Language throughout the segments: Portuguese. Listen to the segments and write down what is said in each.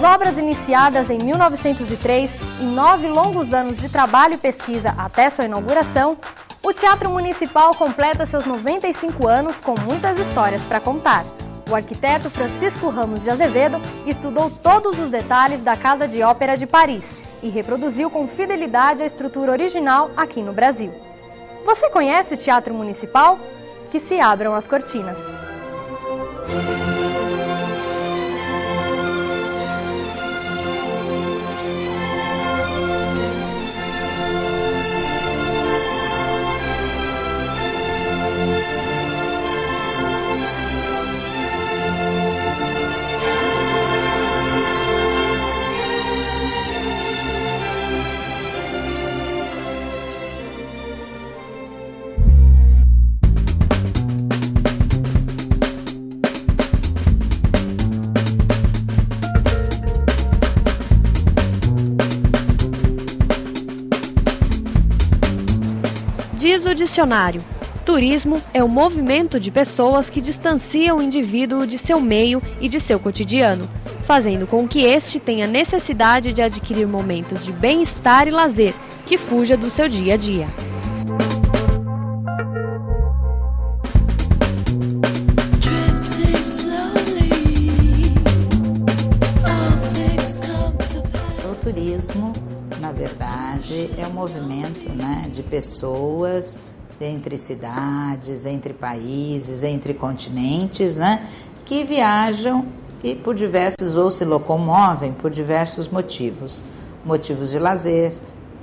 suas obras iniciadas em 1903 e 9 longos anos de trabalho e pesquisa até sua inauguração, o Teatro Municipal completa seus 95 anos com muitas histórias para contar. O arquiteto Francisco Ramos de Azevedo estudou todos os detalhes da Casa de Ópera de Paris e reproduziu com fidelidade a estrutura original aqui no Brasil. Você conhece o Teatro Municipal? Que se abram as cortinas. Diz o dicionário: turismo é o movimento de pessoas que distanciam o indivíduo de seu meio e de seu cotidiano, fazendo com que este tenha necessidade de adquirir momentos de bem-estar e lazer que fuja do seu dia a dia. O turismo, na verdade, é um movimento, de pessoas entre cidades, entre países, entre continentes, que viajam e por diversos, ou se locomovem por diversos motivos. Motivos de lazer,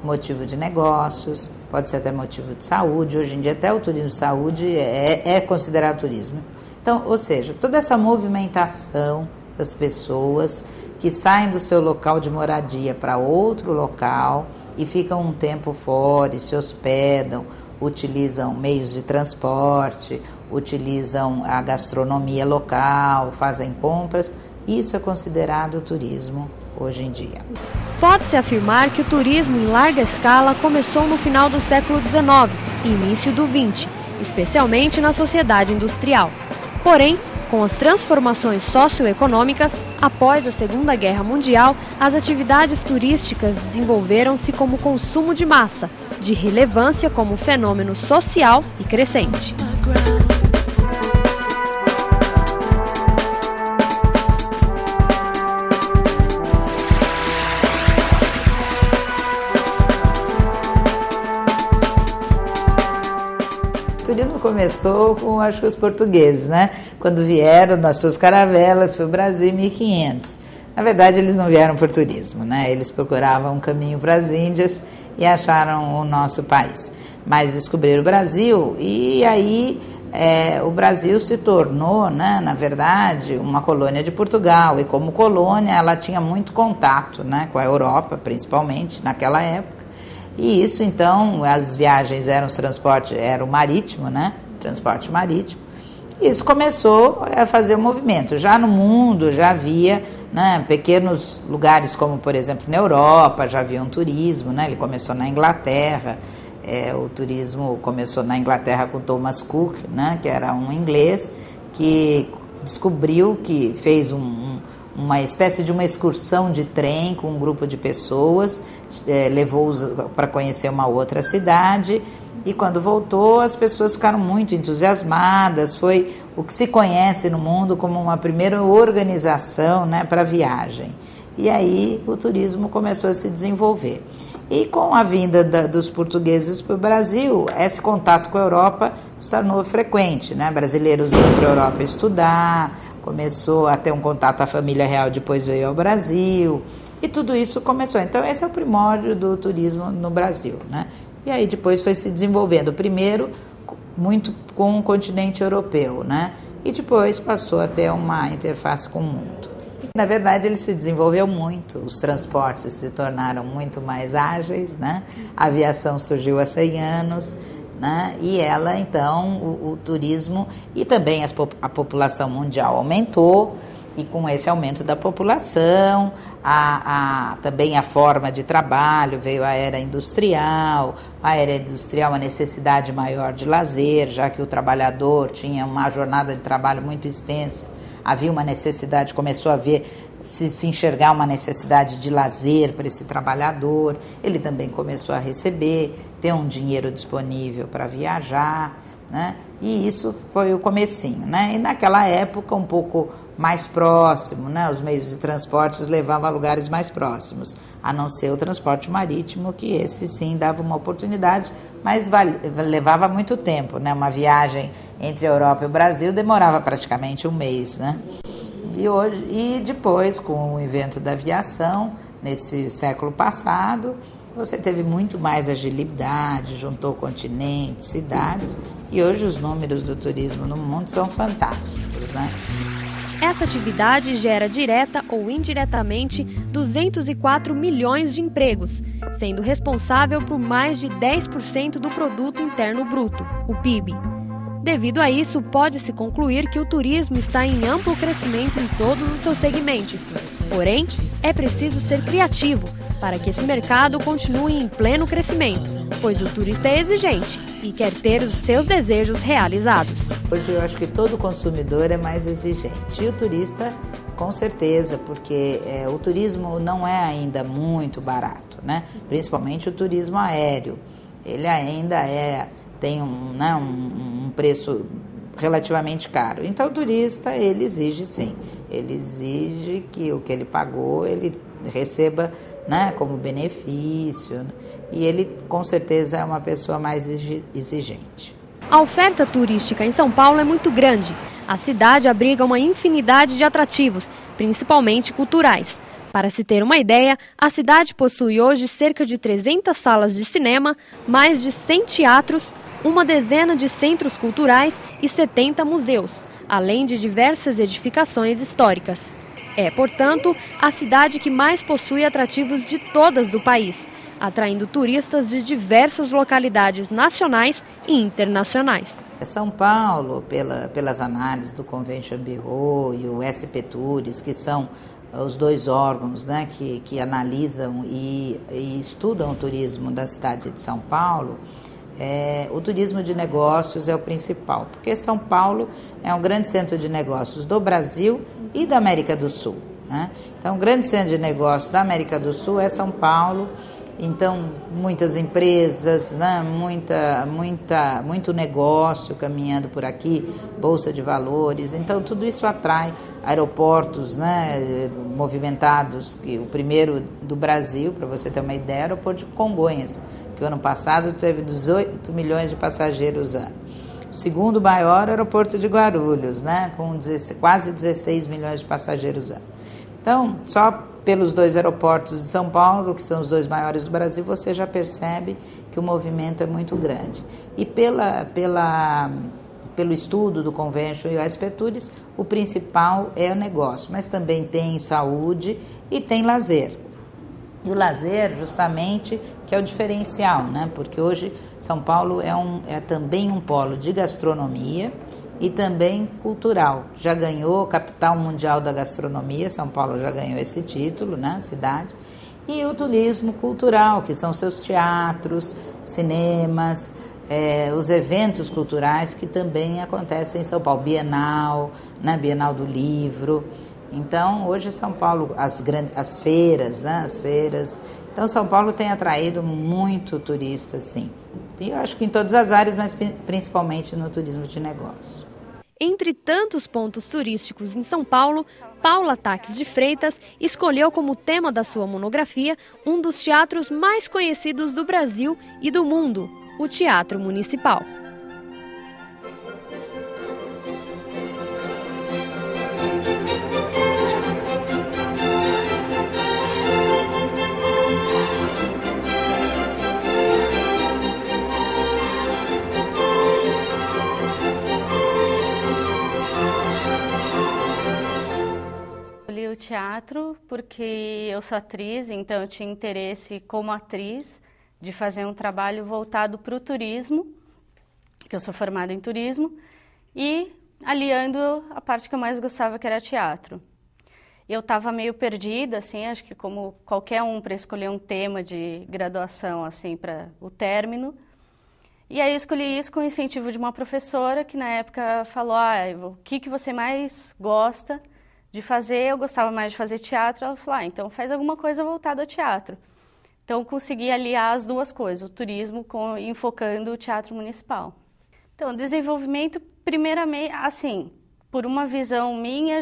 motivo de negócios, pode ser até motivo de saúde. Hoje em dia até o turismo de saúde é considerado turismo. Então, ou seja, toda essa movimentação das pessoas que saem do seu local de moradia para outro local e ficam um tempo fora e se hospedam, utilizam meios de transporte, utilizam a gastronomia local, fazem compras, isso é considerado turismo hoje em dia. Pode-se afirmar que o turismo em larga escala começou no final do século XIX e início do XX, especialmente na sociedade industrial. Porém, com as transformações socioeconômicas, após a Segunda Guerra Mundial, as atividades turísticas desenvolveram-se como consumo de massa, de relevância como fenômeno social e crescente. O turismo começou com, acho que, os portugueses, quando vieram nas suas caravelas para o Brasil em 1500. Na verdade, eles não vieram por turismo, eles procuravam um caminho para as Índias e acharam o nosso país. Mas descobriram o Brasil e aí o Brasil se tornou, na verdade, uma colônia de Portugal. E como colônia, ela tinha muito contato com a Europa, principalmente naquela época. E isso, então, as viagens eram marítimo, transporte marítimo. E isso começou a fazer um movimento. Já no mundo, já havia pequenos lugares, como, por exemplo, na Europa, já havia um turismo, ele começou na Inglaterra. O turismo começou na Inglaterra com Thomas Cook, que era um inglês, que descobriu, que fez uma espécie de uma excursão de trem com um grupo de pessoas, levou-os para conhecer uma outra cidade e quando voltou as pessoas ficaram muito entusiasmadas. Foi o que se conhece no mundo como uma primeira organização para viagem. E aí o turismo começou a se desenvolver. E com a vinda dos portugueses para o Brasil, esse contato com a Europa se tornou frequente, Brasileiros iam para a Europa estudar, começou a ter um contato, a família real depois veio ao Brasil, e tudo isso começou. Então esse é o primórdio do turismo no Brasil, E aí depois foi se desenvolvendo, primeiro muito com o continente europeu, E depois passou a ter uma interface com o mundo. Na verdade, ele se desenvolveu muito, os transportes se tornaram muito mais ágeis, A aviação surgiu há 100 anos, E ela, então, o turismo e também a população mundial aumentou, e com esse aumento da população, também a forma de trabalho, veio a era industrial, a necessidade maior de lazer, já que o trabalhador tinha uma jornada de trabalho muito extensa, havia uma necessidade, começou a haver se enxergar uma necessidade de lazer para esse trabalhador, ele também começou a receber, ter um dinheiro disponível para viajar, né? E isso foi o comecinho, né? E naquela época um pouco mais próximo, né? Os meios de transporte levavam a lugares mais próximos, a não ser o transporte marítimo, que esse sim dava uma oportunidade, mas levava muito tempo, né? Uma viagem entre a Europa e o Brasil demorava praticamente um mês, né? E depois, com o invento da aviação, nesse século passado, você teve muito mais agilidade, juntou continentes, cidades, e hoje os números do turismo no mundo são fantásticos, né? Essa atividade gera direta ou indiretamente 204 milhões de empregos, sendo responsável por mais de 10% do Produto Interno Bruto, o PIB. Devido a isso, pode-se concluir que o turismo está em amplo crescimento em todos os seus segmentos. Porém, é preciso ser criativo para que esse mercado continue em pleno crescimento, pois o turista é exigente e quer ter os seus desejos realizados. Hoje eu acho que todo consumidor é mais exigente, e o turista com certeza, porque o turismo não é ainda muito barato, né? Principalmente o turismo aéreo, ele ainda tem um preço relativamente caro. Então o turista, ele exige sim, ele exige que o que ele pagou, ele receba, né, como benefício, e ele com certeza é uma pessoa mais exigente. A oferta turística em São Paulo é muito grande. A cidade abriga uma infinidade de atrativos, principalmente culturais. Para se ter uma ideia, a cidade possui hoje cerca de 300 salas de cinema, mais de 100 teatros, uma dezena de centros culturais e 70 museus, além de diversas edificações históricas. É, portanto, a cidade que mais possui atrativos de todas do país, atraindo turistas de diversas localidades nacionais e internacionais. São Paulo, pelas análises do Convention Bureau e o SP Tours, que são os dois órgãos, né, que analisam e estudam o turismo da cidade de São Paulo, o turismo de negócios é o principal, porque São Paulo é um grande centro de negócios do Brasil e da América do Sul, né? Então, o grande centro de negócios da América do Sul é São Paulo. Então, muitas empresas, né? Muito negócio caminhando por aqui, bolsa de valores. Então, tudo isso atrai aeroportos, né? Movimentados, que o primeiro do Brasil, para você ter uma ideia, é o aeroporto de Congonhas, que o ano passado teve 18 milhões de passageiros ano. O segundo maior aeroporto de Guarulhos, né? Com quase 16 milhões de passageiros ano. Então, só pelos dois aeroportos de São Paulo, que são os dois maiores do Brasil, você já percebe que o movimento é muito grande. E pelo estudo do Convention e o SP Tours, o principal é o negócio, mas também tem saúde e tem lazer. E o lazer, justamente, que é o diferencial, né? Porque hoje São Paulo é também um polo de gastronomia e também cultural. Já ganhou capital mundial da gastronomia, São Paulo já ganhou esse título, né, cidade. E o turismo cultural, que são seus teatros, cinemas, os eventos culturais que também acontecem em São Paulo, Bienal, né, Bienal do Livro. Então, hoje São Paulo, as feiras, né, as feiras. Então, São Paulo tem atraído muito turista, sim. E eu acho que em todas as áreas, mas principalmente no turismo de negócio. Entre tantos pontos turísticos em São Paulo, Paula Taques de Freitas escolheu como tema da sua monografia um dos teatros mais conhecidos do Brasil e do mundo, o Teatro Municipal. O teatro porque eu sou atriz, então eu tinha interesse como atriz de fazer um trabalho voltado para o turismo, que eu sou formada em turismo, e aliando a parte que eu mais gostava, que era teatro. Eu estava meio perdida, assim, acho que como qualquer um, para escolher um tema de graduação, assim, para o término. E aí eu escolhi isso com o incentivo de uma professora que na época falou, o que você mais gosta de fazer, eu gostava mais de fazer teatro, ela falou, então faz alguma coisa voltada ao teatro. Então, consegui aliar as duas coisas, o turismo enfocando o teatro municipal. Então, desenvolvimento, primeiramente, assim, por uma visão minha,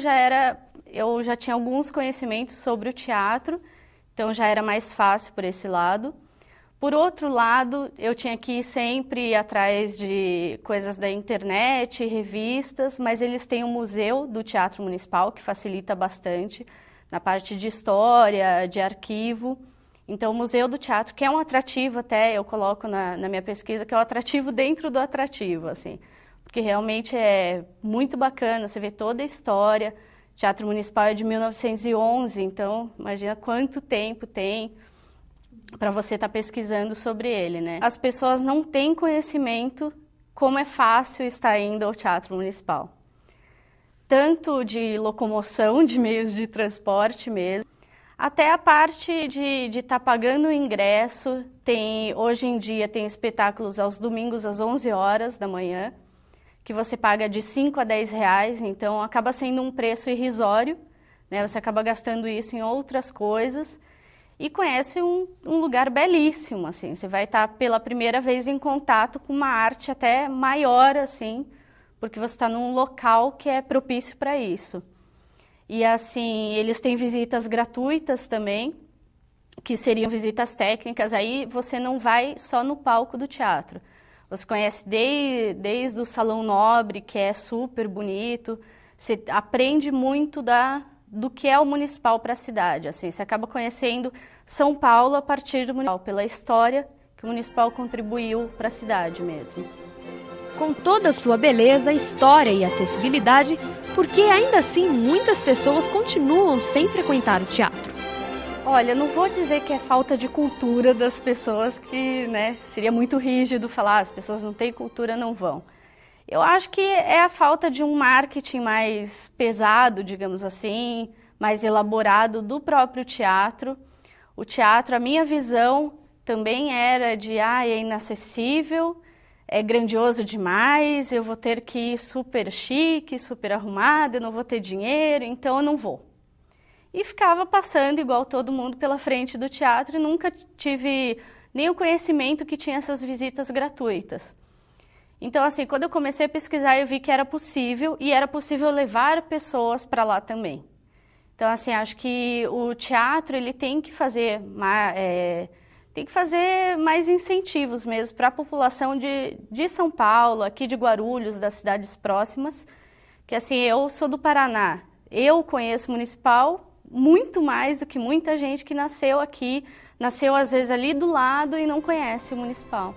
eu já tinha alguns conhecimentos sobre o teatro, então já era mais fácil por esse lado. Por outro lado, eu tinha que ir sempre atrás de coisas da internet, revistas, mas eles têm um museu do Teatro Municipal, que facilita bastante na parte de história, de arquivo. Então, o Museu do Teatro, que é um atrativo até, eu coloco na minha pesquisa, que é um atrativo dentro do atrativo, assim, porque realmente é muito bacana, você vê toda a história. O Teatro Municipal é de 1911, então imagina quanto tempo tem para você estar pesquisando sobre ele, né? As pessoas não têm conhecimento como é fácil estar indo ao Teatro Municipal. Tanto de locomoção, de meios de transporte mesmo, até a parte de estar pagando o ingresso. Hoje em dia tem espetáculos aos domingos às 11 horas da manhã, que você paga de 5 a 10 reais, então acaba sendo um preço irrisório, né? Você acaba gastando isso em outras coisas. E conhece um lugar belíssimo, assim, você vai estar pela primeira vez em contato com uma arte até maior, assim, porque você está num local que é propício para isso. E assim, eles têm visitas gratuitas também, que seriam visitas técnicas, aí você não vai só no palco do teatro. Você conhece desde o Salão Nobre, que é super bonito, você aprende muito do que é o municipal para a cidade. Assim, você acaba conhecendo São Paulo a partir do municipal, pela história que o municipal contribuiu para a cidade mesmo. Com toda a sua beleza, história e acessibilidade, por que ainda assim muitas pessoas continuam sem frequentar o teatro? Olha, não vou dizer que é falta de cultura das pessoas, que, né, seria muito rígido falar, as pessoas não têm cultura, não vão. Eu acho que é a falta de um marketing mais pesado, digamos assim, mais elaborado do próprio teatro. O teatro, a minha visão também era de, é inacessível, é grandioso demais, eu vou ter que ir super chique, super arrumada, eu não vou ter dinheiro, então eu não vou. E ficava passando igual todo mundo pela frente do teatro e nunca tive nem o conhecimento que tinha essas visitas gratuitas. Então, assim, quando eu comecei a pesquisar, eu vi que era possível e era possível levar pessoas para lá também. Então, assim, acho que o teatro ele tem que fazer mais incentivos mesmo para a população de São Paulo, aqui de Guarulhos, das cidades próximas, que assim, eu sou do Paraná, eu conheço o municipal muito mais do que muita gente que nasceu aqui, nasceu às vezes ali do lado e não conhece o municipal.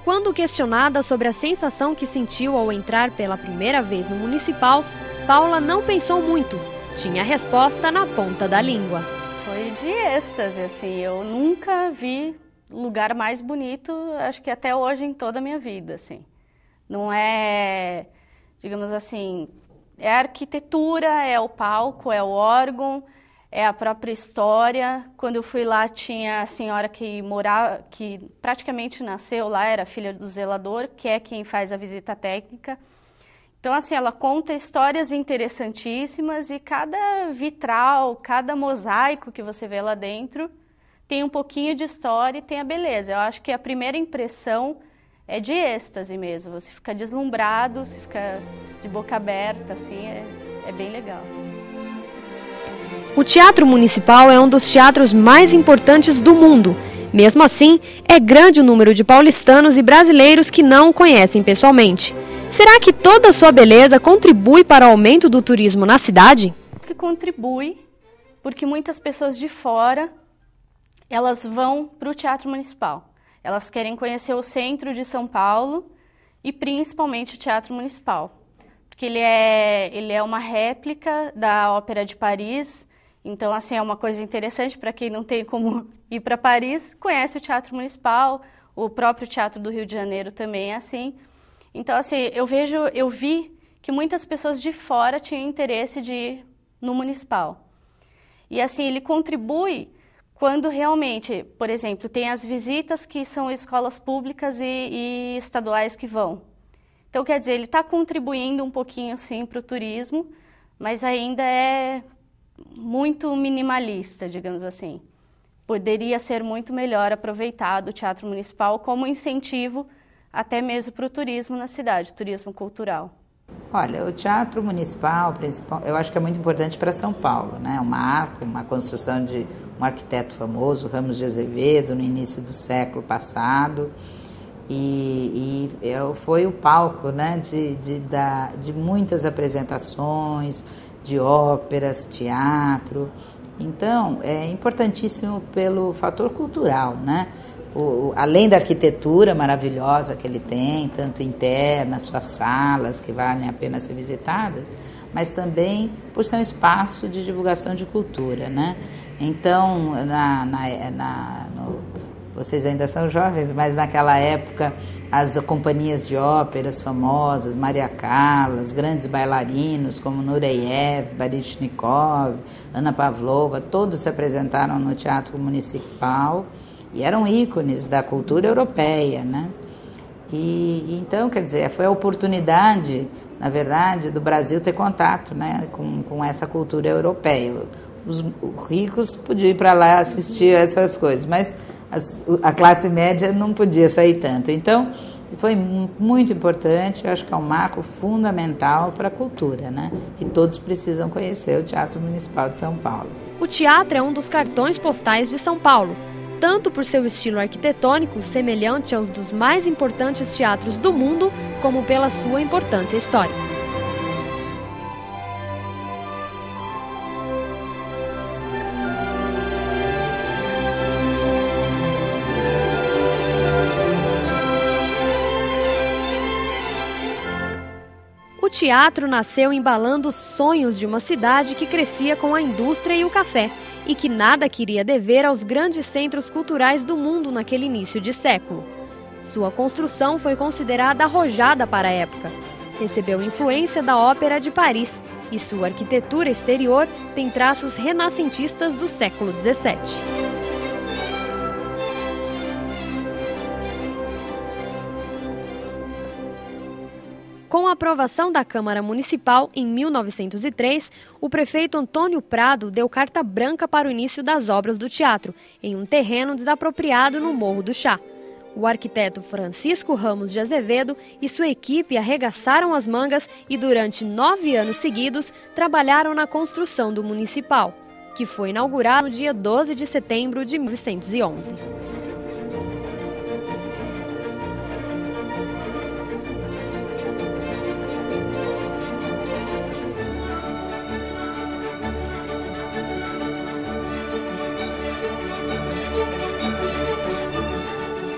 Quando questionada sobre a sensação que sentiu ao entrar pela primeira vez no municipal, Paula não pensou muito, tinha a resposta na ponta da língua. Foi de êxtase, assim, eu nunca vi lugar mais bonito, acho que até hoje em toda a minha vida, assim. Não é, digamos assim, é a arquitetura, é o palco, é o órgão, é a própria história. Quando eu fui lá, tinha a senhora que praticamente nasceu lá, era filha do zelador, que é quem faz a visita técnica. Então, assim, ela conta histórias interessantíssimas e cada vitral, cada mosaico que você vê lá dentro tem um pouquinho de história e tem a beleza. Eu acho que a primeira impressão é de êxtase mesmo. Você fica deslumbrado, você fica de boca aberta, assim, é bem legal. O Teatro Municipal é um dos teatros mais importantes do mundo. Mesmo assim, é grande o número de paulistanos e brasileiros que não o conhecem pessoalmente. Será que toda a sua beleza contribui para o aumento do turismo na cidade? Que contribui, porque muitas pessoas de fora, elas vão para o Teatro Municipal. Elas querem conhecer o centro de São Paulo e principalmente o Teatro Municipal. Porque ele é uma réplica da Ópera de Paris, então assim, é uma coisa interessante para quem não tem como ir para Paris, conhece o Teatro Municipal, o próprio Teatro do Rio de Janeiro também é assim. Então, assim, eu vi que muitas pessoas de fora tinham interesse de ir no municipal. E, assim, ele contribui quando realmente, por exemplo, tem as visitas que são escolas públicas e estaduais que vão. Então, quer dizer, ele está contribuindo um pouquinho, sim, para o turismo, mas ainda é muito minimalista, digamos assim. Poderia ser muito melhor aproveitado o Teatro Municipal como incentivo até mesmo para o turismo na cidade, turismo cultural. Olha, o Teatro Municipal, eu acho que é muito importante para São Paulo, né? Um marco, uma construção de um arquiteto famoso, Ramos de Azevedo, no início do século passado, e foi o palco, né, de muitas apresentações, de óperas, teatro. Então, é importantíssimo pelo fator cultural, né? Além da arquitetura maravilhosa que ele tem, tanto interna, suas salas que valem a pena ser visitadas, mas também por ser um espaço de divulgação de cultura, né? Então, vocês ainda são jovens, mas naquela época as companhias de óperas famosas, Maria Callas, grandes bailarinos como Nureyev, Baryshnikov, Anna Pavlova, todos se apresentaram no Teatro Municipal e eram ícones da cultura europeia, né? E então, quer dizer, foi a oportunidade, na verdade, do Brasil ter contato, né, com essa cultura europeia. Os ricos podiam ir para lá assistir a essas coisas, mas a classe média não podia sair tanto. Então, foi muito importante, eu acho que é um marco fundamental para a cultura, né? E todos precisam conhecer o Teatro Municipal de São Paulo. O teatro é um dos cartões postais de São Paulo, tanto por seu estilo arquitetônico, semelhante aos dos mais importantes teatros do mundo, como pela sua importância histórica. O teatro nasceu embalando os sonhos de uma cidade que crescia com a indústria e o café, e que nada queria dever aos grandes centros culturais do mundo naquele início de século. Sua construção foi considerada arrojada para a época. Recebeu influência da Ópera de Paris e sua arquitetura exterior tem traços renascentistas do século XVII. Com a aprovação da Câmara Municipal em 1903, o prefeito Antônio Prado deu carta branca para o início das obras do teatro, em um terreno desapropriado no Morro do Chá. O arquiteto Francisco Ramos de Azevedo e sua equipe arregaçaram as mangas e, durante 9 anos seguidos, trabalharam na construção do Municipal, que foi inaugurado no dia 12 de setembro de 1911.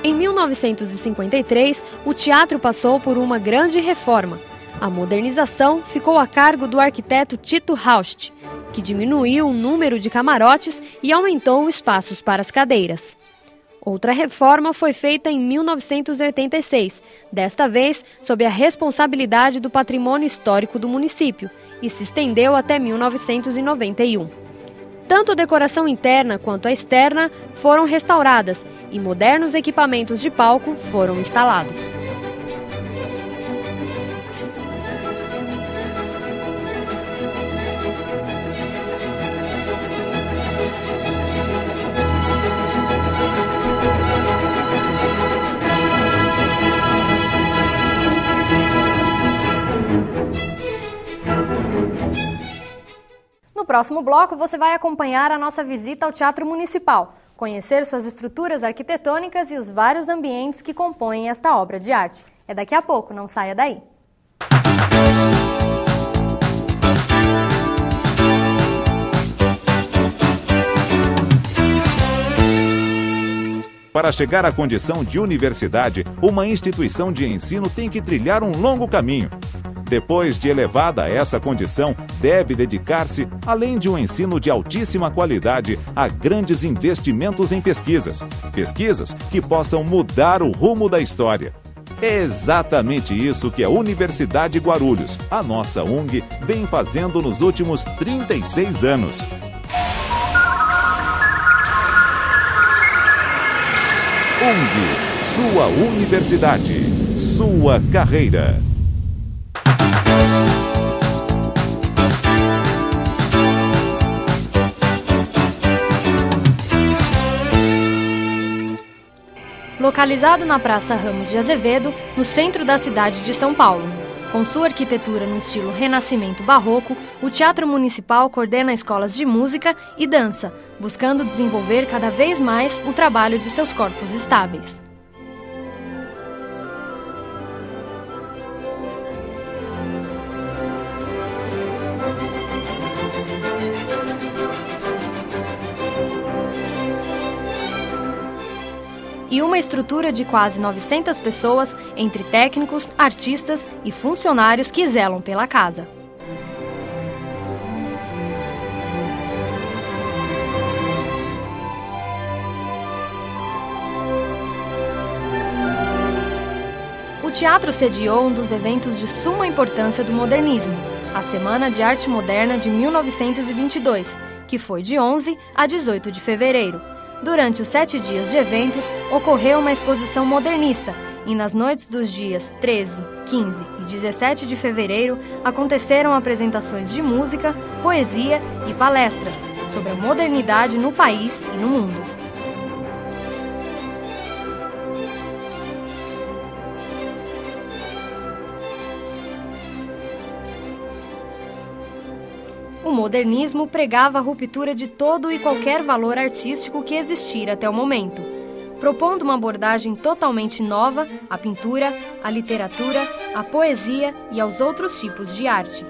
Em 1953, o teatro passou por uma grande reforma. A modernização ficou a cargo do arquiteto Tito Haust, que diminuiu o número de camarotes e aumentou espaços para as cadeiras. Outra reforma foi feita em 1986, desta vez sob a responsabilidade do patrimônio histórico do município, e se estendeu até 1991. Tanto a decoração interna quanto a externa foram restauradas e modernos equipamentos de palco foram instalados. No próximo bloco, você vai acompanhar a nossa visita ao Teatro Municipal, conhecer suas estruturas arquitetônicas e os vários ambientes que compõem esta obra de arte. É daqui a pouco, não saia daí. Para chegar à condição de universidade, uma instituição de ensino tem que trilhar um longo caminho. Depois de elevada a essa condição, deve dedicar-se, além de um ensino de altíssima qualidade, a grandes investimentos em pesquisas. Pesquisas que possam mudar o rumo da história. É exatamente isso que a Universidade Guarulhos, a nossa UNG, vem fazendo nos últimos 36 anos. UNG, sua universidade, sua carreira. Localizado na Praça Ramos de Azevedo, no centro da cidade de São Paulo. Com sua arquitetura no estilo renascimento barroco, o Teatro Municipal coordena escolas de música e dança, buscando desenvolver cada vez mais o trabalho de seus corpos estáveis. E uma estrutura de quase 900 pessoas, entre técnicos, artistas e funcionários que zelam pela casa. O teatro sediou um dos eventos de suma importância do modernismo, a Semana de Arte Moderna de 1922, que foi de 11 a 18 de fevereiro. Durante os 7 dias de eventos, ocorreu uma exposição modernista e nas noites dos dias 13, 15 e 17 de fevereiro aconteceram apresentações de música, poesia e palestras sobre a modernidade no país e no mundo. O modernismo pregava a ruptura de todo e qualquer valor artístico que existira até o momento, propondo uma abordagem totalmente nova à pintura, à literatura, à poesia e aos outros tipos de arte.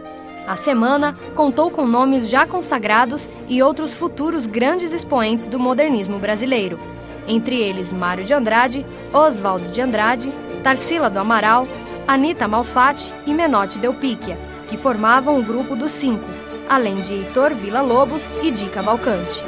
A semana contou com nomes já consagrados e outros futuros grandes expoentes do modernismo brasileiro, entre eles Mário de Andrade, Oswald de Andrade, Tarsila do Amaral, Anita Malfatti e Menotti Delpicchia, que formavam o grupo dos 5, além de Heitor Villa-Lobos e Di Cavalcanti.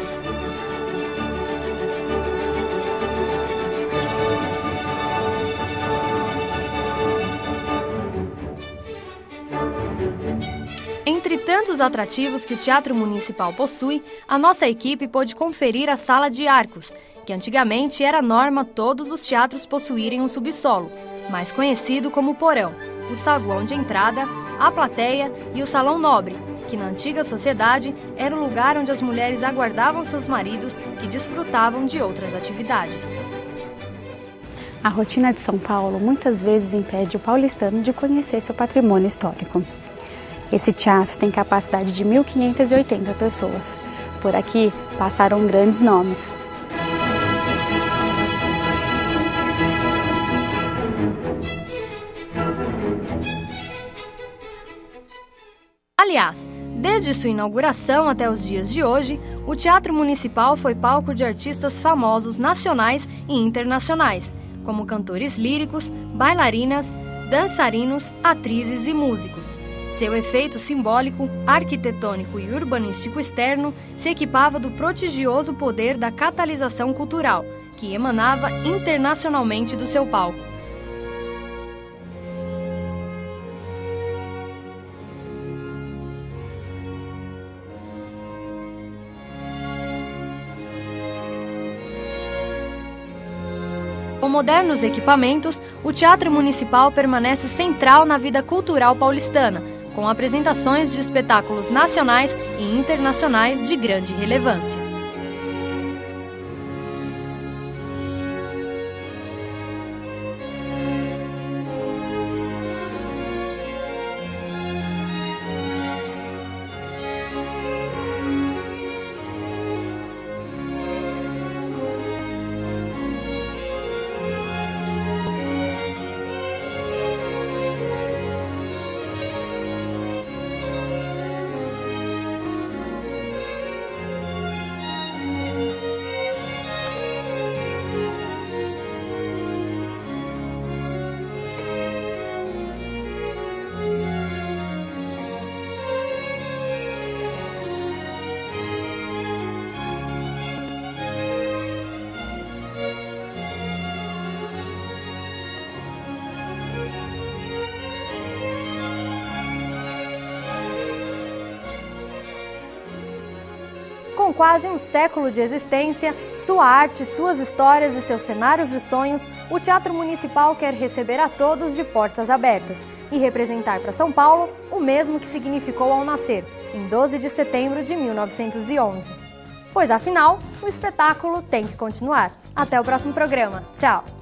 Entre tantos atrativos que o Teatro Municipal possui, a nossa equipe pôde conferir a Sala de Arcos, que antigamente era norma todos os teatros possuírem um subsolo, mais conhecido como porão, o saguão de entrada, a plateia e o salão nobre, que na antiga sociedade era o lugar onde as mulheres aguardavam seus maridos que desfrutavam de outras atividades. A rotina de São Paulo muitas vezes impede o paulistano de conhecer seu patrimônio histórico. Esse teatro tem capacidade de 1.580 pessoas. Por aqui passaram grandes nomes. Aliás, desde sua inauguração até os dias de hoje, o Teatro Municipal foi palco de artistas famosos nacionais e internacionais, como cantores líricos, bailarinas, dançarinos, atrizes e músicos. Seu efeito simbólico, arquitetônico e urbanístico externo se equipava do prodigioso poder da catalisação cultural, que emanava internacionalmente do seu palco. Com modernos equipamentos, o Teatro Municipal permanece central na vida cultural paulistana, com apresentações de espetáculos nacionais e internacionais de grande relevância. Com quase um século de existência, sua arte, suas histórias e seus cenários de sonhos, o Teatro Municipal quer receber a todos de portas abertas e representar para São Paulo o mesmo que significou ao nascer, em 12 de setembro de 1911. Pois afinal, o espetáculo tem que continuar. Até o próximo programa. Tchau!